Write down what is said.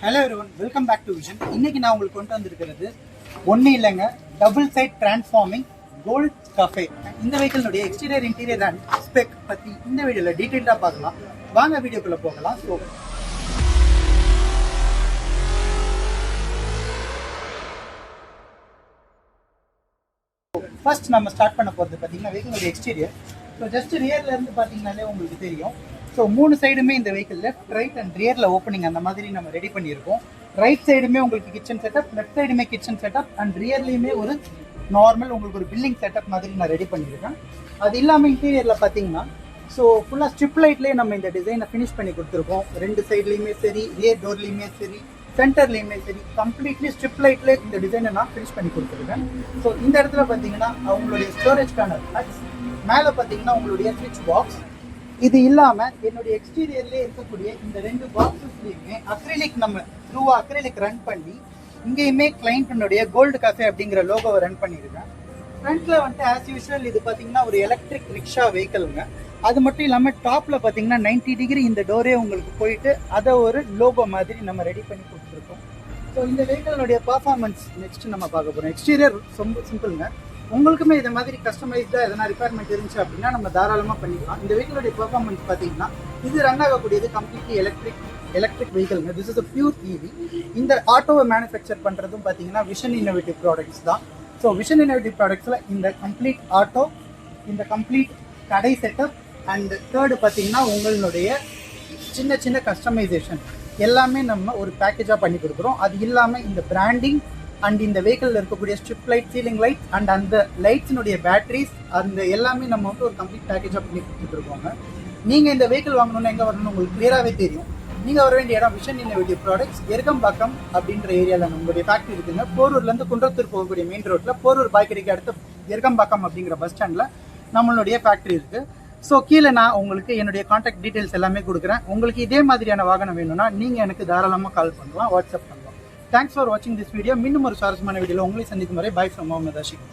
Hello everyone, welcome back to vision. இன்னைக்கு நான் உங்களுக்கு கொண்டு வந்திருக்கிறது ஒன்றும் இல்லைங்க, double side transforming gold cafe. இந்த வெஹிக்கிளுடைய எக்ஸ்டீரியர் இன்டீரியர் அண்ட் ஸ்பெக் பற்றி இந்த வீடியோவில் டீட்டெயிலாக பார்க்கலாம். வாங்க வீடியோக்குள்ளே போகலாம். ஸோ ஃபர்ஸ்ட் நம்ம ஸ்டார்ட் பண்ண போகிறது பார்த்தீங்கன்னா வெஹிக்கிளுடைய எக்ஸ்டீரியர். ஸோ ஜஸ்ட் ரியர்லேருந்து பார்த்தீங்கன்னாலே உங்களுக்கு தெரியும். ஸோ மூணு சைடுமே இந்த வெஹிக்கிள் லெஃப்ட் ரைட் அண்ட் ரியரில் ஓப்பனிங் அந்த மாதிரி நம்ம ரெடி பண்ணியிருக்கோம். ரைட் சைடுமே உங்களுக்கு கிச்சன் செட்டப், லெஃப்ட் சைடுமே கிச்சன் செட்டப் அண்ட் ரியர்லேயுமே ஒரு நார்மல் உங்களுக்கு ஒரு பில்டிங் செட்டப் மாதிரி நான் ரெடி பண்ணியிருக்கேன். அது இல்லாமல் இன்டீரியரில் பார்த்தீங்கன்னா ஸோ ஃபுல்லாக ஸ்ட்ரிப் லைட்லேயே நம்ம இந்த டிசைனை ஃபினிஷ் பண்ணி கொடுத்துருக்கோம். ரெண்டு சைட்லேயுமே சரி, ரியர் டோர்லேயுமே சரி, சென்டர்லேயுமே சரி, கம்ப்ளீட்லி ஸ்ட்ரிப் லைட்லேயே இந்த டிசைனை நான் ஃபினிஷ் பண்ணி கொடுத்துருக்கேன். ஸோ இந்த இடத்துல பார்த்தீங்கன்னா அவங்களுடைய ஸ்டோரேஜ்க்கான பேக்ஸ், மேலே பார்த்தீங்கன்னா உங்களுடைய ஸ்விட்ச் பாக்ஸ். இது இல்லாமல் என்னுடைய எக்ஸ்டீரியர்லேயே இருக்கக்கூடிய இந்த ரெண்டு பாக்ஸஸ்லேயுமே அக்ரிலிக் நம்ம த்ரூவாக அக்ரிலிக் ரன் பண்ணி இங்கேயுமே கிளைண்ட்டுடைய கோல்டு கஃபே அப்படிங்கிற லோகோவை ரன் பண்ணியிருக்கேன். ஃப்ரண்ட்டில் வந்துட்டு ஆஸ் யூஸ்வல் இது பார்த்தீங்கன்னா ஒரு எலக்ட்ரிக் ரிக்ஷா வெஹிக்கிளுங்க. அது மட்டும் இல்லாமல் டாப்பில் பார்த்தீங்கன்னா 90 டிகிரி இந்த டோரே உங்களுக்கு போயிட்டு அதை ஒரு லோகோ மாதிரி நம்ம ரெடி பண்ணி கொடுத்துருக்கோம். ஸோ இந்த வெஹிக்கிளுடைய பர்ஃபார்மன்ஸ் நெக்ஸ்ட் நம்ம பார்க்க போகிறோம். எக்ஸ்டீரியர் ரொம்ப சிம்பிளுங்க. உங்களுக்குமே இதை மாதிரி கஸ்டமைஸ்டாக எதனா ரிக்வயர்மெண்ட் இருந்துச்சு அப்படின்னா நம்ம தாராளமாக பண்ணிக்கலாம். இந்த வெஹிக்கிளுடைய பர்ஃபார்மன்ஸ் பார்த்தீங்கன்னா இது ரன் ஆகக்கூடியது கம்ப்ளீட்லி எலக்ட்ரிக் வெஹிக்கிள்ங்க. This is a pure EV. இந்த ஆட்டோவை மேனுஃபேக்சர் பண்ணுறதும் பார்த்தீங்கன்னா விஷன் இன்னோவேட்டிவ் ப்ராடக்ட்ஸ் தான். ஸோ விஷன் இன்னோவேட்டிவ் ப்ராடக்ட்ஸில் இந்த கம்ப்ளீட் ஆட்டோ, இந்த கம்ப்ளீட் கடை செட்டப் அண்ட் தேர்டு பார்த்தீங்கன்னா உங்களுடைய சின்ன சின்ன கஸ்டமைசேஷன் எல்லாமே நம்ம ஒரு பேக்கேஜாக பண்ணி கொடுக்குறோம். அது இல்லாமல் இந்த பிராண்டிங் அண்ட் இந்த வெஹிக்கிளில் இருக்கக்கூடிய strip light, ceiling light and அந்த லைட்ஸினுடைய பேட்டரிஸ் அந்த எல்லாமே நம்ம வந்து ஒரு கம்ப்ளீட் பேக்கேஜாக பண்ணி கொடுத்துருக்கோங்க. நீங்கள் இந்த வெஹிக்கிள் வாங்கணும்னா எங்கே வரணும்னு உங்களுக்கு கிளியராகவே தெரியும். நீங்கள் வர வேண்டிய இடம் விஷன் இன்னோவேட்டிவ் ப்ராடக்ட்ஸ், எருகம்பாக்கம் அப்படின்ற ஏரியாவில் நம்மளுடைய ஃபேக்ட்ரி இருக்குங்க. போரூர்லேருந்து குன்றத்தூர் போகக்கூடிய மெயின் ரோட்டில் போரூர் பாய்கறிக்கு அடுத்த எருகம்பாக்கம் அப்படிங்கிற பஸ் ஸ்டாண்டில் நம்மளுடைய ஃபேக்ட்ரி இருக்குது. ஸோ கீழே நான் உங்களுக்கு என்னுடைய கான்டாக்ட் டீட்டெயில்ஸ் எல்லாமே கொடுக்குறேன். உங்களுக்கு இதே மாதிரியான வாகனம் வேணும்னா நீங்கள் எனக்கு தாராளமாக கால் பண்ணலாம், வாட்ஸ்அப் பண்ணலாம். தேங்க்ஸ் ஃபார் வாட்சிங் திஸ் வீடியோ. மீண்டும் ஒரு சுவாரஸ்யமான வீடியோவில் உங்களை சந்திக்கும் வரை பை ஃப்ரம் முகமது ஆஷிக்.